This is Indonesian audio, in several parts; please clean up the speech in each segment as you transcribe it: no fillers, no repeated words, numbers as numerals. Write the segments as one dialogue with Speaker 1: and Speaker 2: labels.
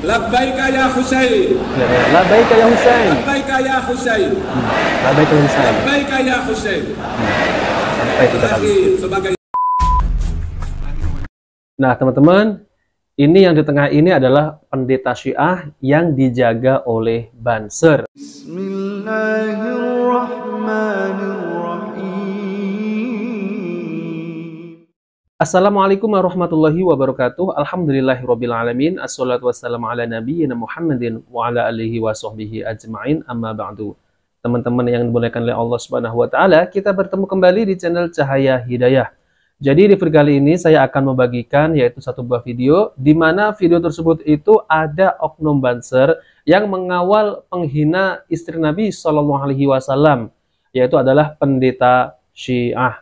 Speaker 1: Labbaika ya Husain.
Speaker 2: Labbaika ya Husain.
Speaker 1: Labbaika ya Husain.
Speaker 2: Labbaika ya Husain.
Speaker 1: Labbaika ya Husain.
Speaker 2: Sampai 3 kali.
Speaker 1: Sebagai
Speaker 2: Nah, teman-teman, ini yang di tengah ini adalah pendeta Syiah yang dijaga oleh Banser. Assalamualaikum warahmatullahi wabarakatuh. Alhamdulillahirabbil alamin. Assalatu wassalamu ala nabiyyina Muhammadin wa ala alihi wa sahbihi ajma'in. Amma ba'du. Teman-teman yang dimuliakan oleh Allah Subhanahu wa taala, kita bertemu kembali di channel Cahaya Hidayah. Jadi di video kali ini saya akan membagikan yaitu satu buah video di mana video tersebut itu ada oknum Banser yang mengawal penghina istri Nabi Shallallahu Alaihi Wasallam, yaitu adalah pendeta Syiah.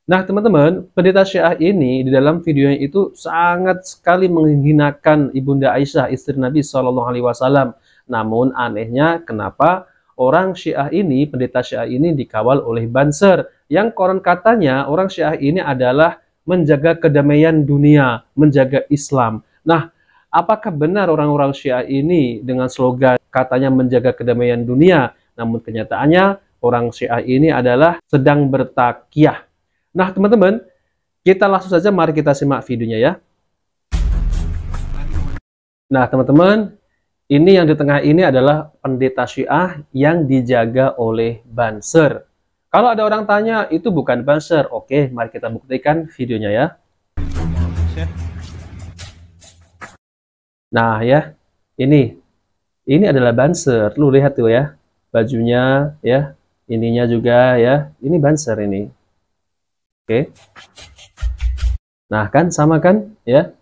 Speaker 2: Nah teman-teman, pendeta Syiah ini di dalam videonya itu sangat sekali menghinakan Ibunda Aisyah istri Nabi Shallallahu Alaihi Wasallam. Namun anehnya kenapa orang Syiah ini, pendeta Syiah ini dikawal oleh Banser, yang konon katanya orang Syiah ini adalah menjaga kedamaian dunia, menjaga Islam. Nah, apakah benar orang-orang Syiah ini dengan slogan katanya menjaga kedamaian dunia, namun kenyataannya orang Syiah ini adalah sedang bertakyah. Nah, teman-teman, kita langsung saja mari kita simak videonya ya. Nah, teman-teman, ini yang di tengah ini adalah pendeta Syiah yang dijaga oleh Banser. Kalau ada orang tanya, itu bukan Banser. Oke, mari kita buktikan videonya ya. Nah ya, ini adalah Banser. Lu lihat tuh ya, bajunya ya, ininya juga ya. Ini Banser ini. Oke. Nah kan, sama kan ya.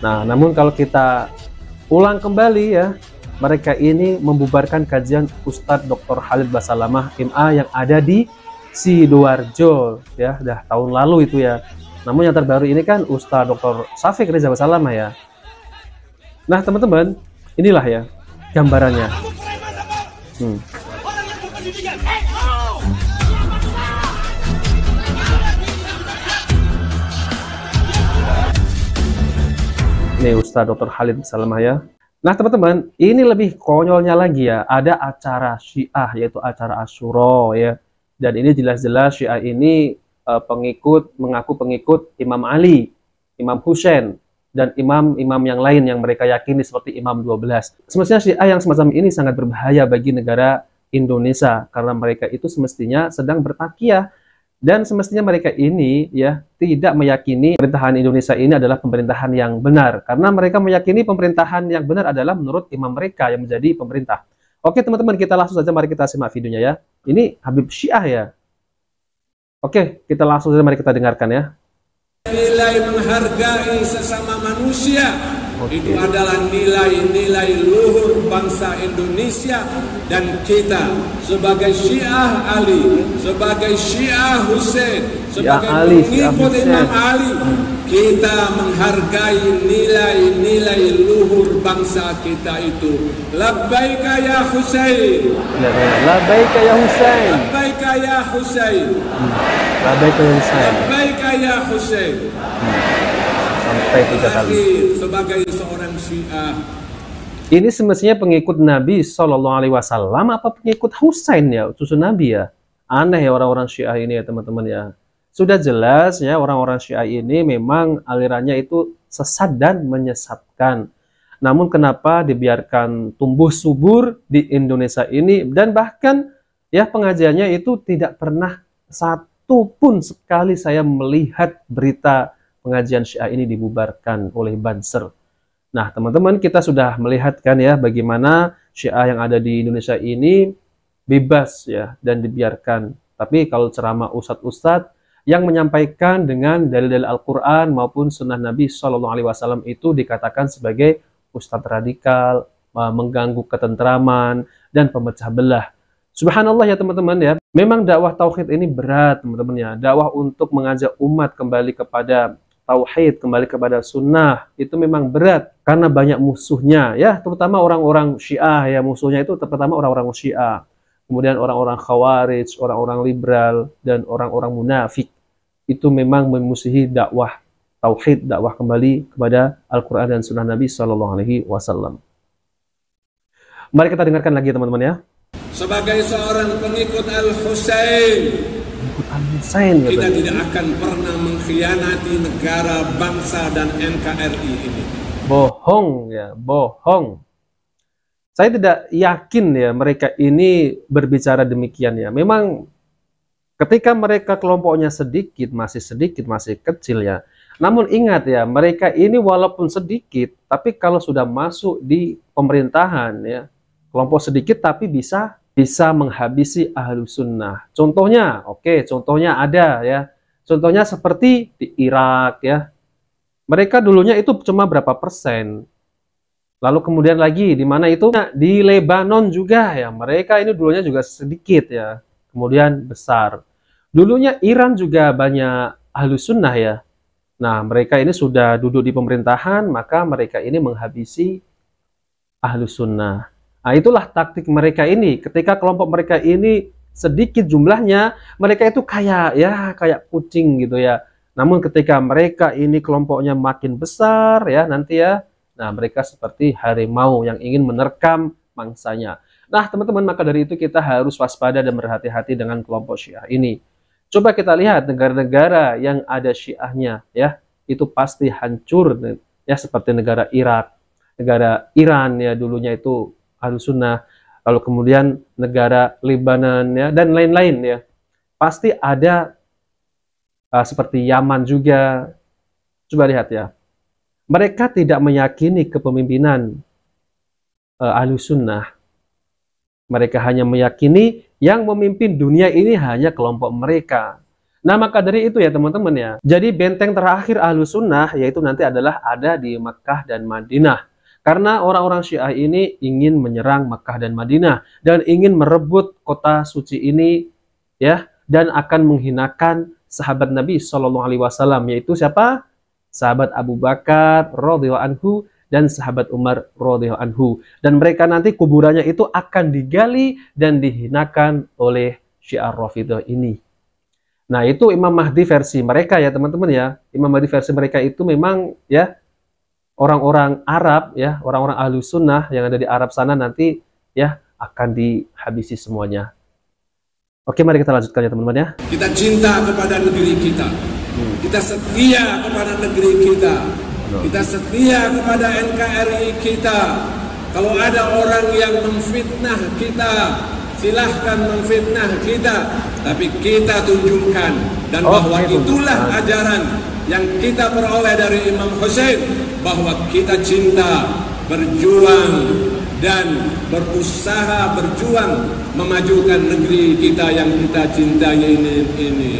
Speaker 2: Nah, namun kalau kita ulang kembali ya, mereka ini membubarkan kajian Ustadz Dr. Khalid Basalamah MA yang ada di Sidoarjo ya, dah tahun lalu itu ya. Namun yang terbaru ini kan Ustadz Dr. Syafiq Reza Basalamah ya. Nah teman-teman, inilah ya gambarannya. Ini Ustadz Dr. Khalid Basalamah ya. Nah teman-teman, ini lebih konyolnya lagi ya. Ada acara Syiah yaitu acara Asyura ya. Dan ini jelas-jelas Syiah ini mengaku pengikut Imam Ali, Imam Husain, dan imam-imam yang lain yang mereka yakini seperti Imam 12. Semestinya Syiah yang semacam ini sangat berbahaya bagi negara Indonesia karena mereka itu semestinya sedang bertakyah dan semestinya mereka ini ya tidak meyakini pemerintahan Indonesia ini adalah pemerintahan yang benar karena mereka meyakini pemerintahan yang benar adalah menurut imam mereka yang menjadi pemerintah. Oke teman-teman, kita langsung saja mari kita simak videonya ya. Ini Habib Syiah ya. Oke, kita langsung saja mari kita dengarkan ya.
Speaker 1: Nilai menghargai sesama manusia itu adalah nilai-nilai luhur bangsa Indonesia, dan kita sebagai Syiah Ali, sebagai Syiah Husain, sebagai pengikut Imam Ali, kita menghargai nilai-nilai luhur bangsa kita itu. Labbaika ya Husain.
Speaker 2: Labbaika ya Husain.
Speaker 1: Labbaika ya Husain.
Speaker 2: Labbaika ya Husain.
Speaker 1: Labbaika ya Husain.
Speaker 2: Sampai 3 kali.
Speaker 1: Sebagai seorang Syiah,
Speaker 2: ini semestinya pengikut Nabi Shallallahu Alaihi Wasallam apa pengikut Husain ya, cucu Nabi ya? Aneh ya orang-orang Syiah ini ya teman-teman ya. Sudah jelas ya orang-orang Syiah ini memang alirannya itu sesat dan menyesatkan. Namun kenapa dibiarkan tumbuh subur di Indonesia ini, dan bahkan ya pengajiannya itu tidak pernah satu pun sekali saya melihat berita pengajian Syiah ini dibubarkan oleh Banser. Nah teman-teman, kita sudah melihat kan ya bagaimana Syiah yang ada di Indonesia ini bebas ya dan dibiarkan. Tapi kalau ceramah ustadz-ustadz yang menyampaikan dengan dalil-dalil Al-Quran maupun sunnah Nabi SAW itu dikatakan sebagai ustadz radikal, mengganggu ketentraman, dan pemecah belah. Subhanallah ya teman-teman ya, memang dakwah tauhid ini berat teman-teman ya. Dakwah untuk mengajak umat kembali kepada tauhid, kembali kepada sunnah itu memang berat karena banyak musuhnya ya, terutama orang-orang Syiah ya. Musuhnya itu pertama orang-orang Syiah, kemudian orang-orang Khawarij, orang-orang liberal, dan orang-orang munafik. Itu memang memusuhi dakwah tauhid, dakwah kembali kepada Al-Quran dan Sunnah Nabi SAW. Mari kita dengarkan lagi teman-teman ya.
Speaker 1: Sebagai seorang pengikut Al-Husain, kita tidak akan pernah mengkhianati negara, bangsa, dan NKRI ini.
Speaker 2: Bohong ya, bohong. Saya tidak yakin ya mereka ini berbicara demikian ya. Memang ketika mereka kelompoknya sedikit, masih kecil ya. Namun ingat ya, mereka ini walaupun sedikit, tapi kalau sudah masuk di pemerintahan ya, kelompok sedikit tapi bisa menghabisi ahlu sunnah. Contohnya, contohnya ada ya. Contohnya seperti di Irak ya. Mereka dulunya itu cuma berapa persen. Lalu kemudian lagi di mana itu? Di Lebanon juga ya. Mereka ini dulunya juga sedikit ya. Kemudian besar. Dulunya Iran juga banyak ahlu sunnah ya. Nah, mereka ini sudah duduk di pemerintahan, maka mereka ini menghabisi ahlu sunnah. Nah, itulah taktik mereka ini. Ketika kelompok mereka ini sedikit jumlahnya, mereka itu kayak kucing gitu ya. Namun ketika mereka ini kelompoknya makin besar ya nanti ya, nah mereka seperti harimau yang ingin menerkam mangsanya. Nah teman-teman, maka dari itu kita harus waspada dan berhati-hati dengan kelompok Syiah ini. Coba kita lihat negara-negara yang ada Syiahnya ya, itu pasti hancur ya, seperti negara Irak, negara Iran ya, dulunya itu Ahlus Sunnah, lalu kemudian negara Lebanon ya, dan lain-lain ya. Pasti ada seperti Yaman juga. Coba lihat ya. Mereka tidak meyakini kepemimpinan Ahlus Sunnah. Mereka hanya meyakini yang memimpin dunia ini hanya kelompok mereka. Nah, maka dari itu ya teman-teman ya. Jadi benteng terakhir Ahlus Sunnah yaitu nanti adalah ada di Makkah dan Madinah. Karena orang-orang Syiah ini ingin menyerang Makkah dan Madinah dan ingin merebut kota suci ini ya, dan akan menghinakan sahabat Nabi Shallallahu Alaihi Wasallam, yaitu siapa? Sahabat Abu Bakar radhiyallahu anhu dan sahabat Umar radhiyallahu anhu. Dan mereka nanti kuburannya itu akan digali dan dihinakan oleh Syiah Rafidhah ini. Nah, itu Imam Mahdi versi mereka ya teman-teman ya. Imam Mahdi versi mereka itu memang ya orang-orang Arab ya, orang-orang Ahlus Sunnah yang ada di Arab sana nanti ya akan dihabisi semuanya. Oke, mari kita lanjutkan ya teman-teman ya.
Speaker 1: Kita cinta kepada negeri kita. Kita setia kepada negeri kita. Kita setia kepada NKRI kita. Kalau ada orang yang memfitnah kita, silahkan memfitnah kita. Tapi kita tunjukkan dan bahwa itulah ajaran yang kita peroleh dari Imam Husain, bahwa kita cinta, berjuang dan berusaha berjuang memajukan negeri kita yang kita cintai ini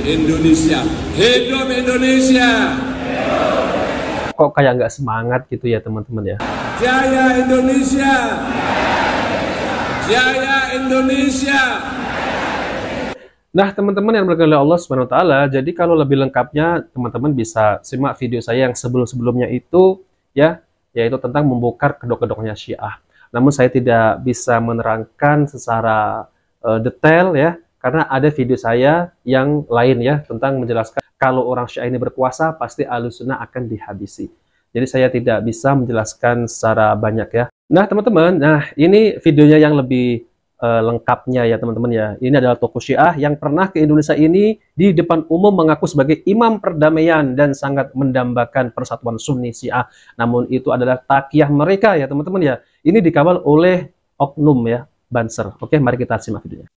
Speaker 1: Indonesia. Hidup Indonesia.
Speaker 2: Kok kayak nggak semangat gitu ya teman-teman ya.
Speaker 1: Jaya Indonesia. Jaya Indonesia.
Speaker 2: Nah teman-teman yang berkenan oleh Allah Subhanahu wa Ta'ala, jadi kalau lebih lengkapnya teman-teman bisa simak video saya yang sebelum-sebelumnya itu ya, yaitu tentang membongkar kedok-kedoknya Syiah. Namun saya tidak bisa menerangkan secara detail ya, karena ada video saya yang lain ya, tentang menjelaskan kalau orang Syiah ini berkuasa pasti Ahlus Sunnah akan dihabisi. Jadi saya tidak bisa menjelaskan secara banyak ya. Nah teman-teman, nah ini videonya yang lebih lengkapnya ya teman-teman ya. Ini adalah tokoh Syiah yang pernah ke Indonesia ini di depan umum mengaku sebagai imam perdamaian dan sangat mendambakan persatuan Sunni Syiah. Namun itu adalah takiyah mereka ya teman-teman ya. Ini dikawal oleh oknum ya, Banser. Oke, mari kita simak videonya.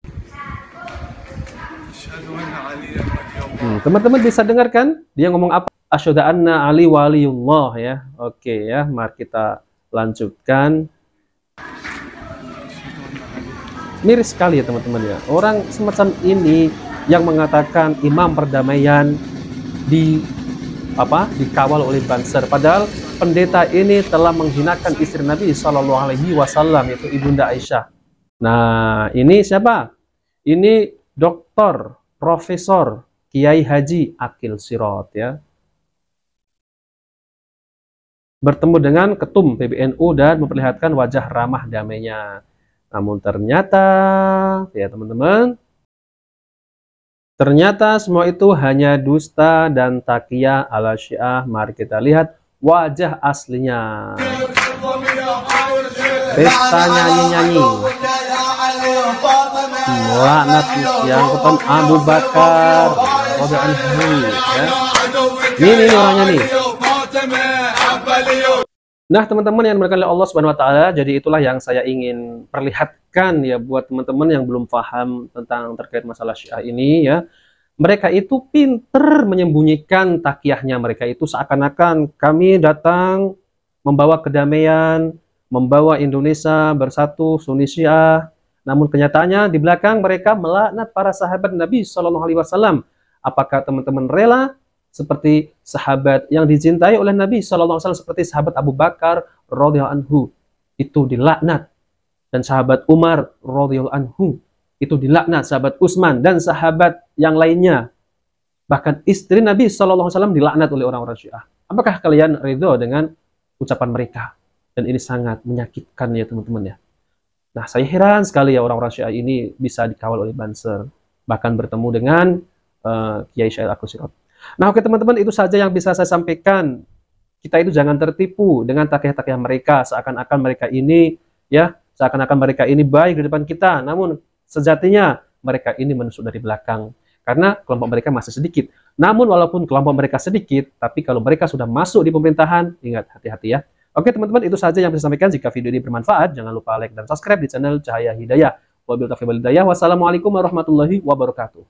Speaker 2: Teman-teman bisa dengarkan dia ngomong apa? Asyhadu anna Ali waliyullah ya. Oke ya, mari kita lanjutkan. Miris sekali ya teman-teman ya. Orang semacam ini yang mengatakan imam perdamaian dikawal oleh Banser. Padahal pendeta ini telah menghinakan istri Nabi Shallallahu Alaihi Wasallam, yaitu Ibunda Aisyah. Nah, ini siapa? Ini Doktor Profesor Kiai Haji Akil Sirot ya. Bertemu dengan ketum PBNU dan memperlihatkan wajah ramah damainya. Namun ternyata ya teman-teman, Ternyata semua itu hanya dusta dan takia ala Syiah. Mari kita lihat wajah aslinya. Pesta nyanyi-nyanyi, melaknat yang keton Abu Bakar radhiyallahu anhu, ya. Ini orangnya nih. Nah, teman-teman yang dimuliakan oleh Allah Subhanahu wa taala, jadi itulah yang saya ingin perlihatkan ya buat teman-teman yang belum paham tentang terkait masalah Syiah ini ya. Mereka itu pinter menyembunyikan takiyahnya. Mereka itu seakan-akan kami datang membawa kedamaian, membawa Indonesia bersatu Sunni Syiah. Namun kenyataannya di belakang mereka melaknat para sahabat Nabi Shallallahu Alaihi Wasallam. Apakah teman-teman rela seperti sahabat yang dicintai oleh Nabi Shallallahu Alaihi Wasallam seperti sahabat Abu Bakar radhiyallahu anhu itu dilaknat, dan sahabat Umar radhiyallahu anhu itu dilaknat, sahabat Utsman dan sahabat yang lainnya, bahkan istri Nabi Shallallahu Alaihi Wasallam dilaknat oleh orang-orang Syiah. Apakah kalian ridho dengan ucapan mereka? Dan ini sangat menyakitkan ya teman-teman ya. Nah, saya heran sekali ya orang-orang Syiah ini bisa dikawal oleh Banser, bahkan bertemu dengan Kiai Syair Al-Qusirot. Nah, oke teman-teman, itu saja yang bisa saya sampaikan. Kita itu jangan tertipu dengan takiyah-takiyah mereka, seakan-akan mereka ini ya, seakan-akan mereka ini baik di depan kita, namun sejatinya mereka ini menusuk dari belakang. Karena kelompok mereka masih sedikit. Namun walaupun kelompok mereka sedikit, tapi kalau mereka sudah masuk di pemerintahan, ingat hati-hati ya. Oke teman-teman, itu saja yang bisa saya sampaikan. Jika video ini bermanfaat, jangan lupa like dan subscribe di channel Cahaya Hidayah. Wabillahi taufiq wal hidayah. Wassalamualaikum warahmatullahi wabarakatuh.